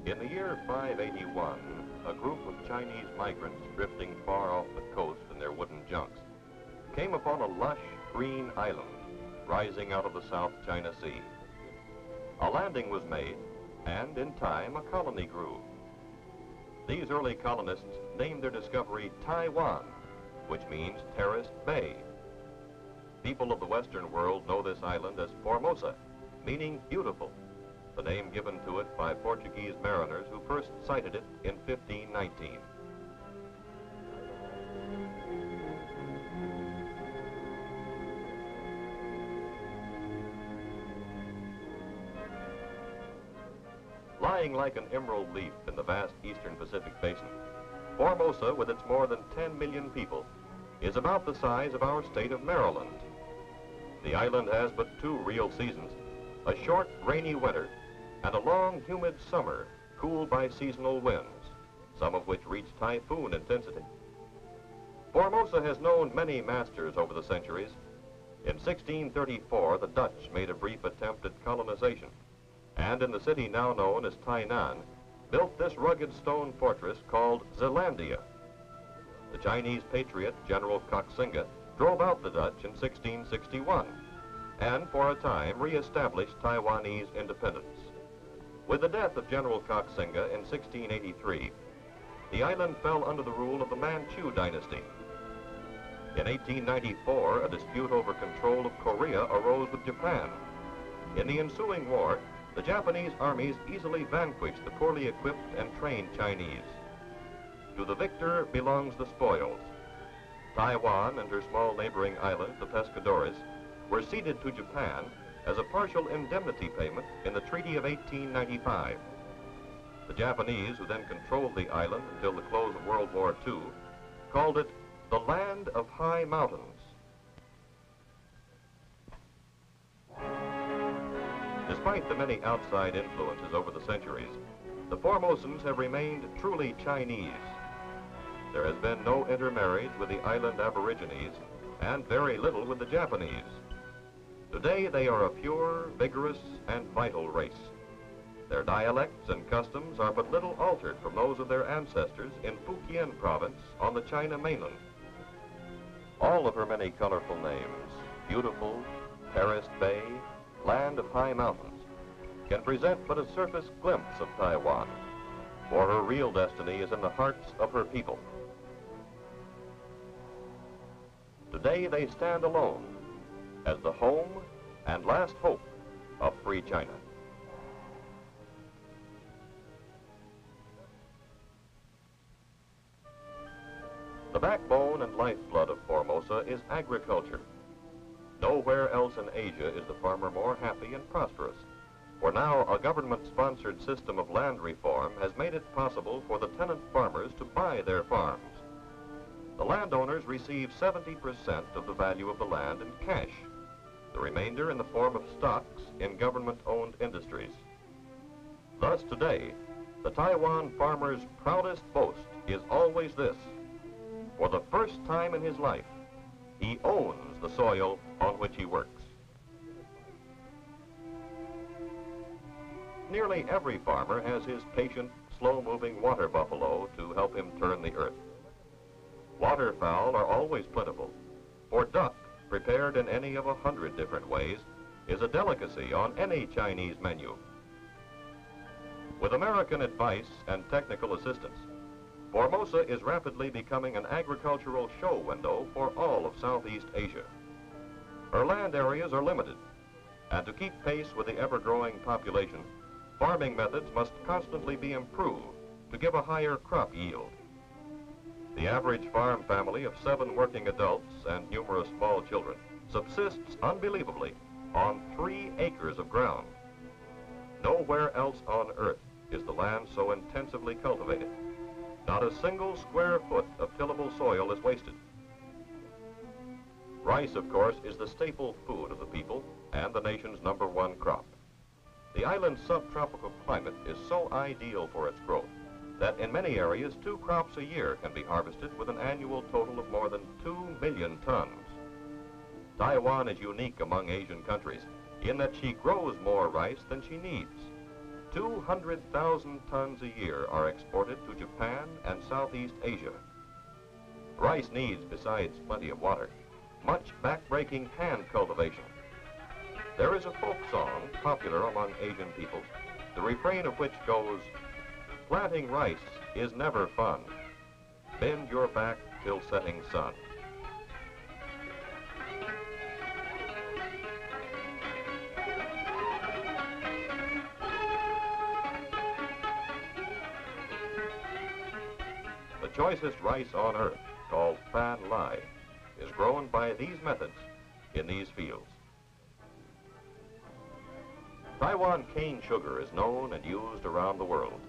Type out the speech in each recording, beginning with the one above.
In the year 581, a group of Chinese migrants drifting far off the coast in their wooden junks came upon a lush green island rising out of the South China Sea. A landing was made, and in time a colony grew. These early colonists named their discovery taiwAn, which means terraced bay. People of the Western world know this island as Formosa, meaning beautiful, the name given to it by Portuguese mariners who first sighted it in 1519. Lying like an emerald leaf in the vast eastern Pacific basin, Formosa, with its more than 10 million people, is about the size of our state of Maryland. The island has but two real seasons, a short, rainy winter and a long, humid summer cooled by seasonal winds, some of which reach typhoon intensity. Formosa has known many masters over the centuries. In 1634, the Dutch made a brief attempt at colonization, and in the city now known as Tainan, built this rugged stone fortress called Zeelandia. The Chinese patriot, General Koxinga, drove out the Dutch in 1661, and for a time re-established Taiwanese independence. With the death of General Koxinga in 1683, the island fell under the rule of the Manchu dynasty. In 1894, a dispute over control of Korea arose with Japan. In the ensuing war, the Japanese armies easily vanquished the poorly equipped and trained Chinese. To the victor belongs the spoils. Taiwan and her small neighboring island, the Pescadores, were ceded to Japan as a partial indemnity payment in the Treaty of 1895. The Japanese, who then controlled the island until the close of World War II, called it the Land of High Mountains. Despite the many outside influences over the centuries, the Formosans have remained truly Chinese. There has been no intermarriage with the island Aborigines and very little with the Japanese. Today they are a pure, vigorous, and vital race. Their dialects and customs are but little altered from those of their ancestors in Fujian province on the China mainland. All of her many colorful names, beautiful, terraced bay, land of high mountains, can present but a surface glimpse of Taiwan, for her real destiny is in the hearts of her people. Today they stand alone as the home and last hope of free China. The backbone and lifeblood of Formosa is agriculture. Nowhere else in Asia is the farmer more happy and prosperous, for now a government-sponsored system of land reform has made it possible for the tenant farmers to buy their farms. The landowners receive 70% of the value of the land in cash, the remainder in the form of stocks in government-owned industries. Thus today, the Taiwan farmer's proudest boast is always this: for the first time in his life, he owns the soil on which he works. Nearly every farmer has his patient, slow-moving water buffalo to help him turn the earth. Waterfowl are always plentiful, for duck, prepared in any of 100 different ways, is a delicacy on any Chinese menu. With American advice and technical assistance, Formosa is rapidly becoming an agricultural show window for all of Southeast Asia. Her land areas are limited, and to keep pace with the ever-growing population, farming methods must constantly be improved to give a higher crop yield. The average farm family of 7 working adults and numerous small children subsists unbelievably on 3 acres of ground. Nowhere else on earth is the land so intensively cultivated. Not a single square foot of tillable soil is wasted. Rice, of course, is the staple food of the people and the nation's #1 crop. The island's subtropical climate is so ideal for its growth that in many areas 2 crops a year can be harvested with an annual total of more than 2 million tons. Taiwan is unique among Asian countries in that she grows more rice than she needs. 200,000 tons a year are exported to Japan and Southeast Asia. Rice needs, besides plenty of water, much back-breaking hand cultivation. There is a folk song popular among Asian peoples, the refrain of which goes, "Planting rice is never fun. Bend your back till setting sun." The choicest rice on earth, called fan lai, is grown by these methods in these fields. Taiwan cane sugar is known and used around the world.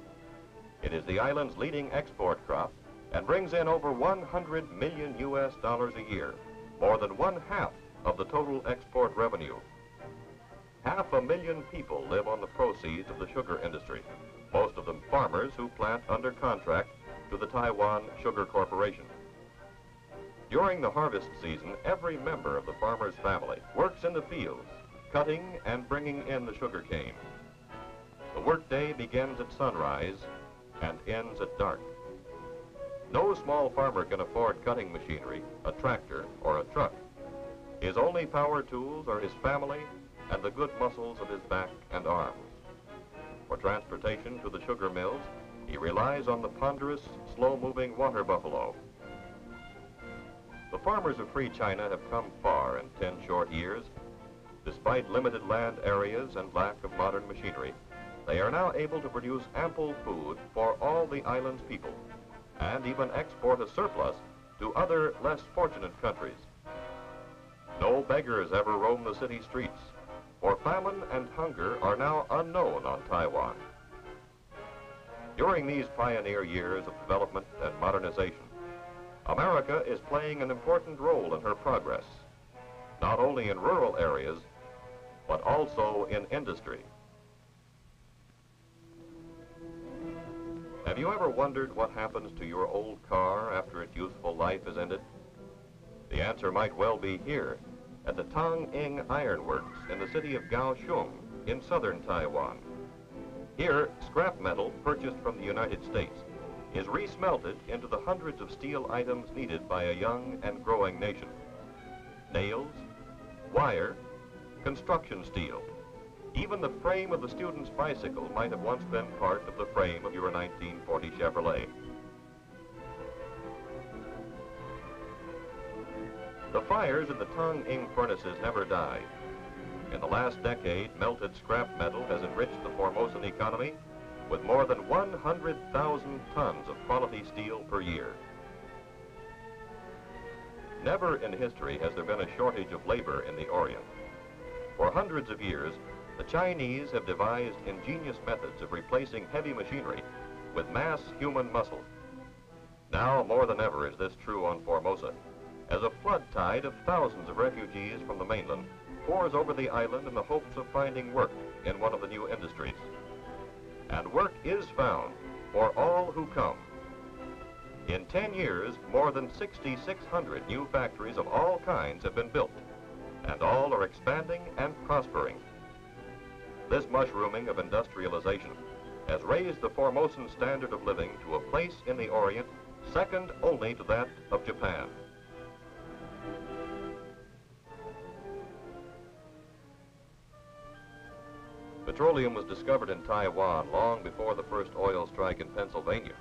It is the island's leading export crop and brings in over 100 million US dollars a year, more than 1/2 of the total export revenue. 500,000 people live on the proceeds of the sugar industry, most of them farmers who plant under contract to the Taiwan Sugar Corporation. During the harvest season, every member of the farmer's family works in the fields, cutting and bringing in the sugar cane. The workday begins at sunrise and ends at dark. No small farmer can afford cutting machinery, a tractor, or a truck. His only power tools are his family and the good muscles of his back and arms. For transportation to the sugar mills, he relies on the ponderous, slow-moving water buffalo. The farmers of Free China have come far in 10 short years. Despite limited land areas and lack of modern machinery, they are now able to produce ample food for all the island's people, and even export a surplus to other less fortunate countries. No beggars ever roam the city streets, for famine and hunger are now unknown on Taiwan. During these pioneer years of development and modernization, America is playing an important role in her progress, not only in rural areas, but also in industry. Have you ever wondered what happens to your old car after its useful life is ended? The answer might well be here at the taiwAn Iron Works in the city of Kaohsiung in southern Taiwan. Here, scrap metal purchased from the United States is resmelted into the hundreds of steel items needed by a young and growing nation. Nails, wire, construction steel. Even the frame of the student's bicycle might have once been part of the frame of your 1940 Chevrolet. The fires in the taiwAn furnaces never die. In the last decade, melted scrap metal has enriched the Formosan economy with more than 100,000 tons of quality steel per year. Never in history has there been a shortage of labor in the Orient. For hundreds of years, the Chinese have devised ingenious methods of replacing heavy machinery with mass human muscle. Now, more than ever, is this true on Formosa, as a flood tide of thousands of refugees from the mainland pours over the island in the hopes of finding work in one of the new industries. And work is found for all who come. In 10 years, more than 6,600 new factories of all kinds have been built, and all are expanding and prospering. This mushrooming of industrialization has raised the Formosan standard of living to a place in the Orient second only to that of Japan. Petroleum was discovered in Taiwan long before the first oil strike in Pennsylvania.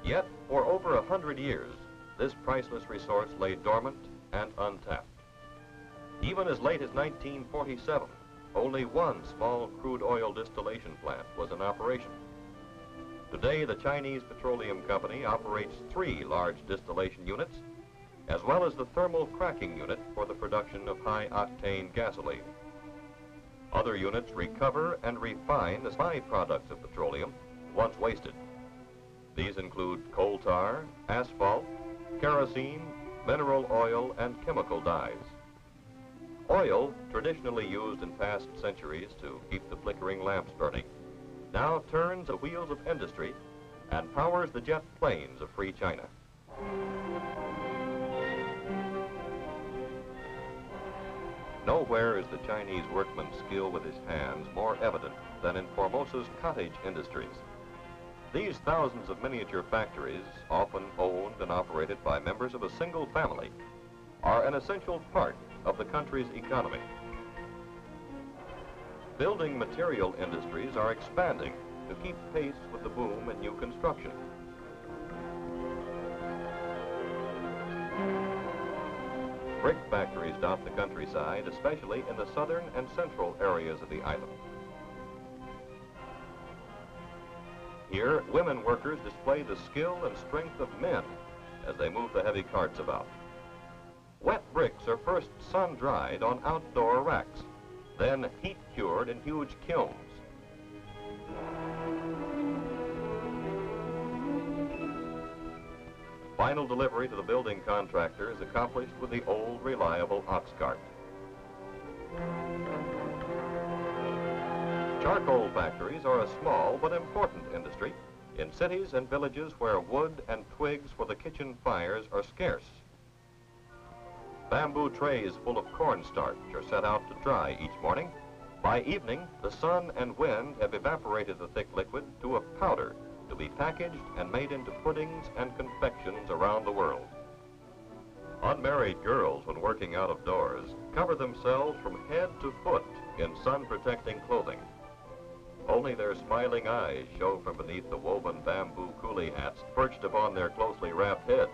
Yet, for over 100 years, this priceless resource lay dormant and untapped. Even as late as 1947, only one small crude oil distillation plant was in operation. Today, the Chinese Petroleum Company operates 3 large distillation units, as well as the thermal cracking unit for the production of high-octane gasoline. Other units recover and refine the byproducts of petroleum once wasted. These include coal tar, asphalt, kerosene, mineral oil, and chemical dyes. Oil, traditionally used in past centuries to keep the flickering lamps burning, now turns the wheels of industry and powers the jet planes of Free China. Nowhere is the Chinese workman's skill with his hands more evident than in Formosa's cottage industries. These thousands of miniature factories, often owned and operated by members of a single family, are an essential part of the country's economy. Building material industries are expanding to keep pace with the boom in new construction. Brick factories dot the countryside, especially in the southern and central areas of the island. Here, women workers display the skill and strength of men as they move the heavy carts about. Wet bricks are first sun-dried on outdoor racks, then heat-cured in huge kilns. Final delivery to the building contractor is accomplished with the old, reliable ox cart. Charcoal factories are a small but important industry in cities and villages where wood and twigs for the kitchen fires are scarce. Bamboo trays full of cornstarch are set out to dry each morning. By evening, the sun and wind have evaporated the thick liquid to a powder to be packaged and made into puddings and confections around the world. Unmarried girls, when working out of doors, cover themselves from head to foot in sun-protecting clothing. Only their smiling eyes show from beneath the woven bamboo coolie hats perched upon their closely wrapped heads.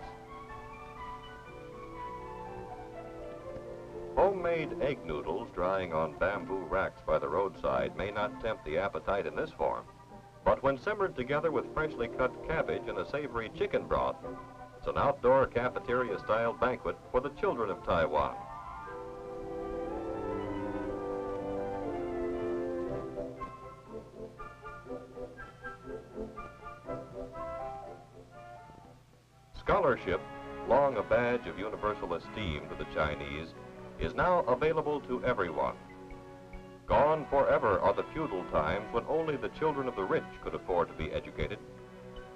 Homemade egg noodles drying on bamboo racks by the roadside may not tempt the appetite in this form, but when simmered together with freshly cut cabbage and a savory chicken broth, it's an outdoor cafeteria-style banquet for the children of Taiwan. Scholarship, long a badge of universal esteem to the Chinese, is now available to everyone. Gone forever are the feudal times when only the children of the rich could afford to be educated.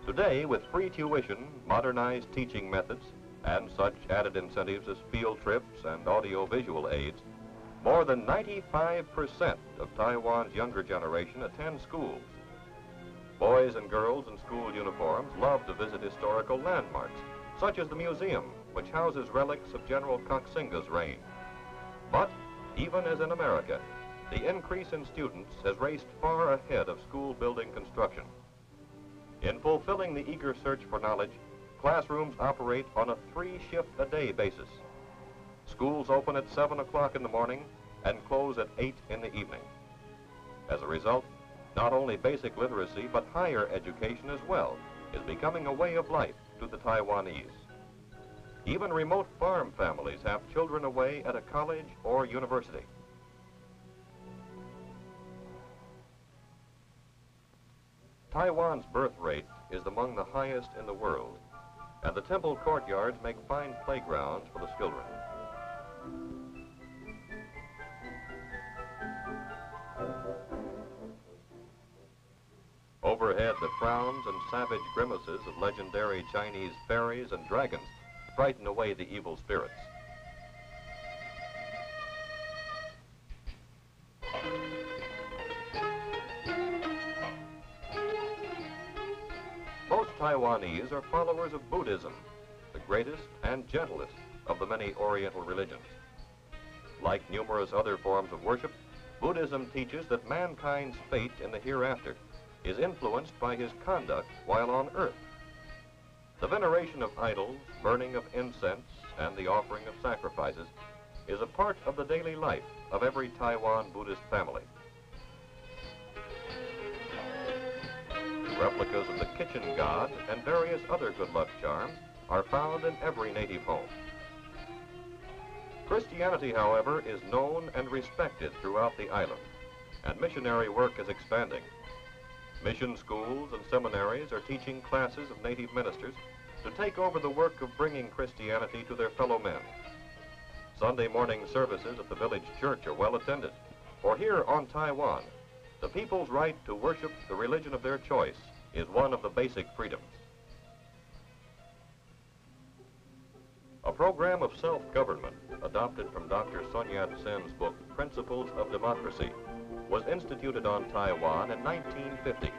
Today, with free tuition, modernized teaching methods, and such added incentives as field trips and audio-visual aids, more than 95% of Taiwan's younger generation attend schools. Boys and girls in school uniforms love to visit historical landmarks, such as the museum, which houses relics of General Koxinga's reign. But, even as in America, the increase in students has raced far ahead of school building construction. In fulfilling the eager search for knowledge, classrooms operate on a 3-shift-a-day basis. Schools open at 7 o'clock in the morning and close at 8 in the evening. As a result, not only basic literacy, but higher education as well is becoming a way of life to the Taiwanese. Even remote farm families have children away at a college or university. Taiwan's birth rate is among the highest in the world, and the temple courtyards make fine playgrounds for the children. Overhead, the frowns and savage grimaces of legendary Chinese fairies and dragons frighten away the evil spirits. Most Taiwanese are followers of Buddhism, the greatest and gentlest of the many Oriental religions. Like numerous other forms of worship, Buddhism teaches that mankind's fate in the hereafter is influenced by his conduct while on earth. The veneration of idols, burning of incense, and the offering of sacrifices is a part of the daily life of every Taiwan Buddhist family. Replicas of the kitchen god and various other good luck charms are found in every native home. Christianity, however, is known and respected throughout the island, and missionary work is expanding. Mission schools and seminaries are teaching classes of native ministers to take over the work of bringing Christianity to their fellow men. Sunday morning services at the village church are well attended, for here on Taiwan, the people's right to worship the religion of their choice is one of the basic freedoms. A program of self-government adopted from Dr. Sun Yat-sen's book, Principles of Democracy, was instituted on Taiwan in 1950.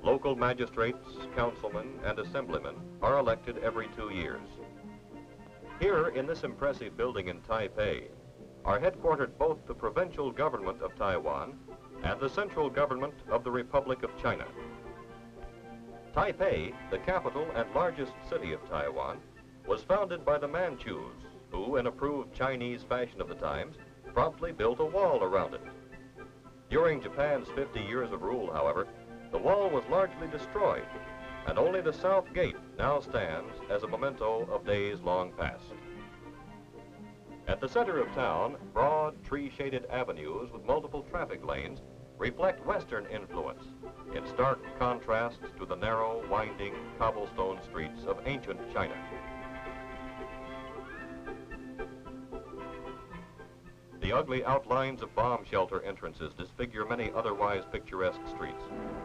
Local magistrates, councilmen, and assemblymen are elected every 2 years. Here in this impressive building in Taipei are headquartered both the provincial government of Taiwan and the central government of the Republic of China. Taipei, the capital and largest city of Taiwan, was founded by the Manchus, who, in approved Chinese fashion of the times, promptly built a wall around it. During Japan's 50 years of rule, however, the wall was largely destroyed, and only the south gate now stands as a memento of days long past. At the center of town, broad, tree-shaded avenues with multiple traffic lanes reflect Western influence in stark contrast to the narrow, winding, cobblestone streets of ancient China. The ugly outlines of bomb shelter entrances disfigure many otherwise picturesque streets,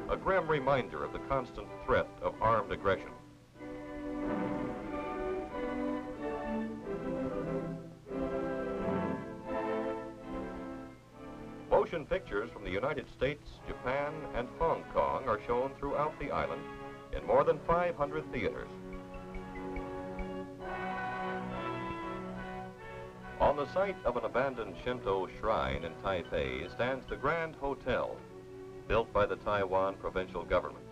a grim reminder of the constant threat of armed aggression. Motion pictures from the United States, Japan, and Hong Kong are shown throughout the island in more than 500 theaters. On the site of an abandoned Shinto shrine in Taipei stands the Grand Hotel, built by the Taiwan provincial government.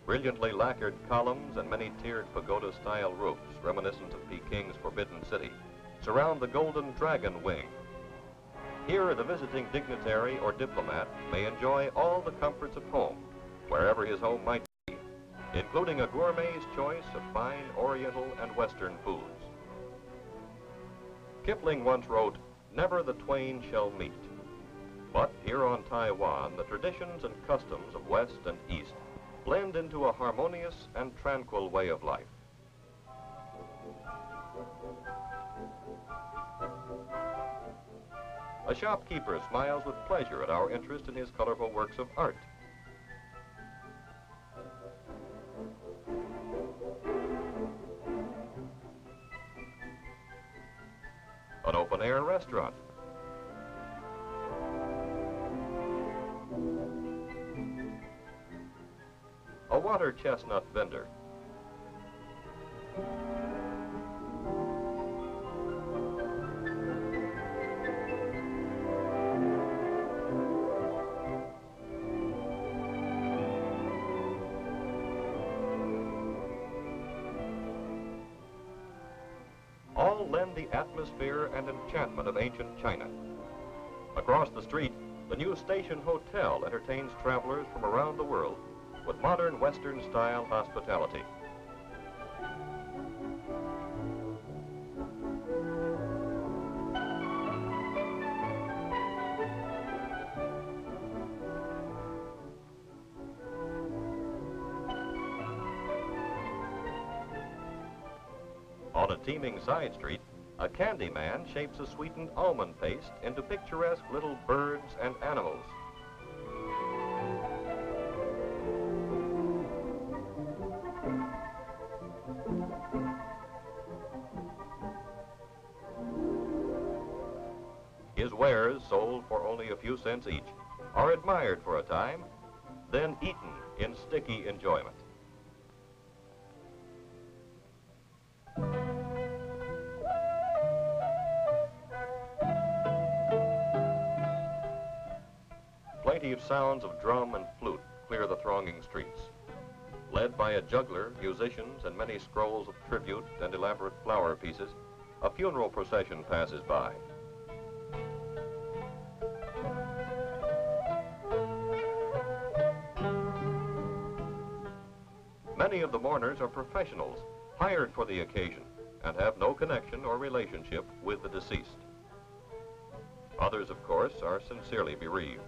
Brilliantly lacquered columns and many-tiered pagoda-style roofs, reminiscent of Peking's Forbidden City, surround the Golden Dragon Wing. Here, the visiting dignitary or diplomat may enjoy all the comforts of home, wherever his home might be, including a gourmet's choice of fine Oriental and Western foods. Kipling once wrote, "Never the twain shall meet." But here on Taiwan, the traditions and customs of West and East blend into a harmonious and tranquil way of life. A shopkeeper smiles with pleasure at our interest in his colorful works of art. An open-air restaurant. A water chestnut vendor. All lend the atmosphere and enchantment of ancient China. Across the street, the new Station Hotel entertains travelers from around the world with modern Western-style hospitality. On a teeming side street, a candy man shapes a sweetened almond paste into picturesque little birds and animals. His wares, sold for only a few cents each, are admired for a time, then eaten in sticky enjoyment. Plaintive sounds of drum and flute clear the thronging streets. Led by a juggler, musicians, and many scrolls of tribute and elaborate flower pieces, a funeral procession passes by. Many of the mourners are professionals, hired for the occasion, and have no connection or relationship with the deceased. Others, of course, are sincerely bereaved.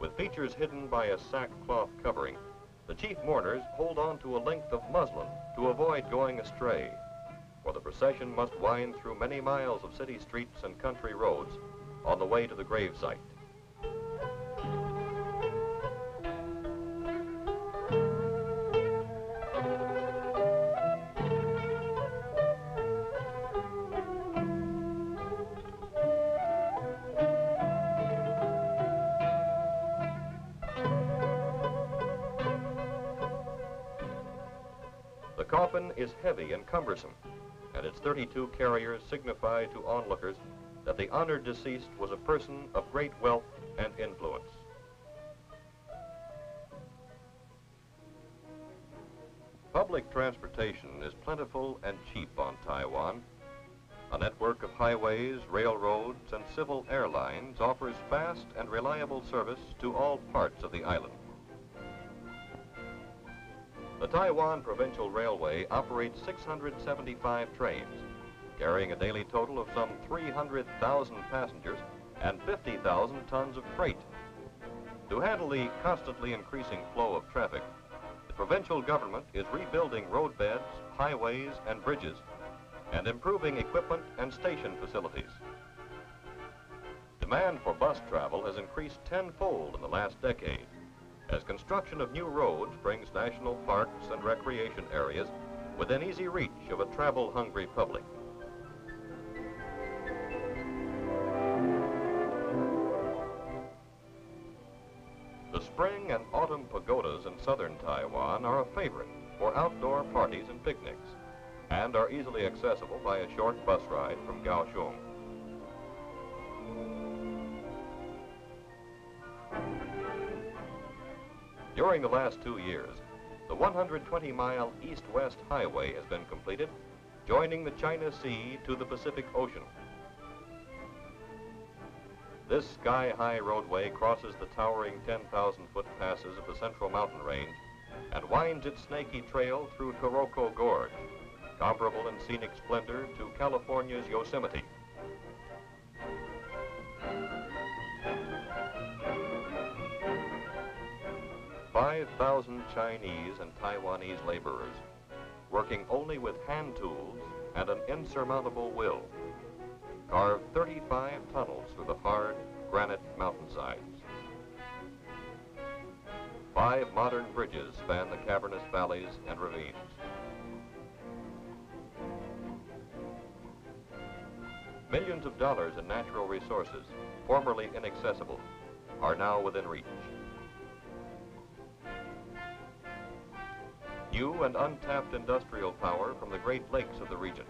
With features hidden by a sackcloth covering, the chief mourners hold on to a length of muslin to avoid going astray, for the procession must wind through many miles of city streets and country roads on the way to the gravesite. coffin is heavy and cumbersome, and its 32 carriers signify to onlookers that the honored deceased was a person of great wealth and influence. Public transportation is plentiful and cheap on Taiwan. A network of highways, railroads, and civil airlines offers fast and reliable service to all parts of the island. The Taiwan Provincial Railway operates 675 trains, carrying a daily total of some 300,000 passengers and 50,000 tons of freight. To handle the constantly increasing flow of traffic, the provincial government is rebuilding roadbeds, highways, and bridges, and improving equipment and station facilities. Demand for bus travel has increased tenfold in the last decade, as construction of new roads brings national parks and recreation areas within easy reach of a travel-hungry public. The spring and autumn pagodas in southern Taiwan are a favorite for outdoor parties and picnics, and are easily accessible by a short bus ride from Kaohsiung. During the last 2 years, the 120-mile east-west highway has been completed, joining the China Sea to the Pacific Ocean. This sky-high roadway crosses the towering 10,000-foot passes of the Central Mountain Range and winds its snaky trail through Taroko Gorge, comparable in scenic splendor to California's Yosemite. "5,000 Chinese and Taiwanese laborers, working only with hand tools and an insurmountable will, carved 35 tunnels through the hard granite mountainsides. 5 modern bridges span the cavernous valleys and ravines. Millions of dollars in natural resources, formerly inaccessible, are now within reach. New and untapped industrial power from the Great Lakes of the region.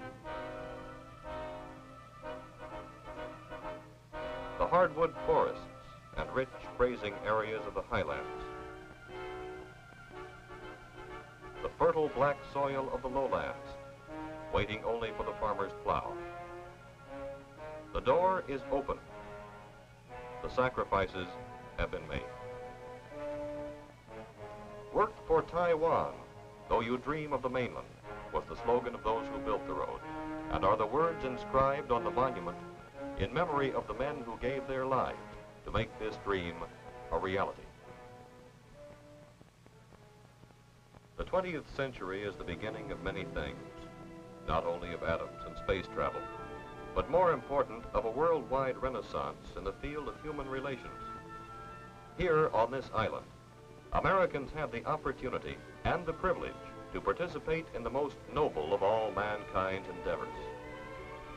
The hardwood forests and rich grazing areas of the highlands. The fertile black soil of the lowlands, waiting only for the farmer's plow. The door is open. The sacrifices have been made. Work for Taiwan, though you dream of the mainland, was the slogan of those who built the road, and are the words inscribed on the monument in memory of the men who gave their lives to make this dream a reality. The 20th century is the beginning of many things, not only of atoms and space travel, but more important, of a worldwide renaissance in the field of human relations. Here on this island, Americans have the opportunity and the privilege to participate in the most noble of all mankind's endeavors,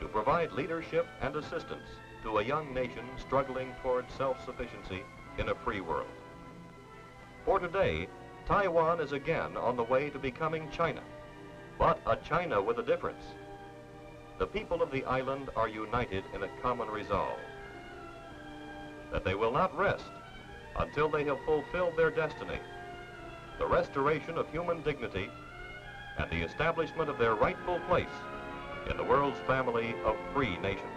to provide leadership and assistance to a young nation struggling toward self-sufficiency in a free world. For today, Taiwan is again on the way to becoming China, but a China with a difference. The people of the island are united in a common resolve that they will not rest until they have fulfilled their destiny, the restoration of human dignity and the establishment of their rightful place in the world's family of free nations.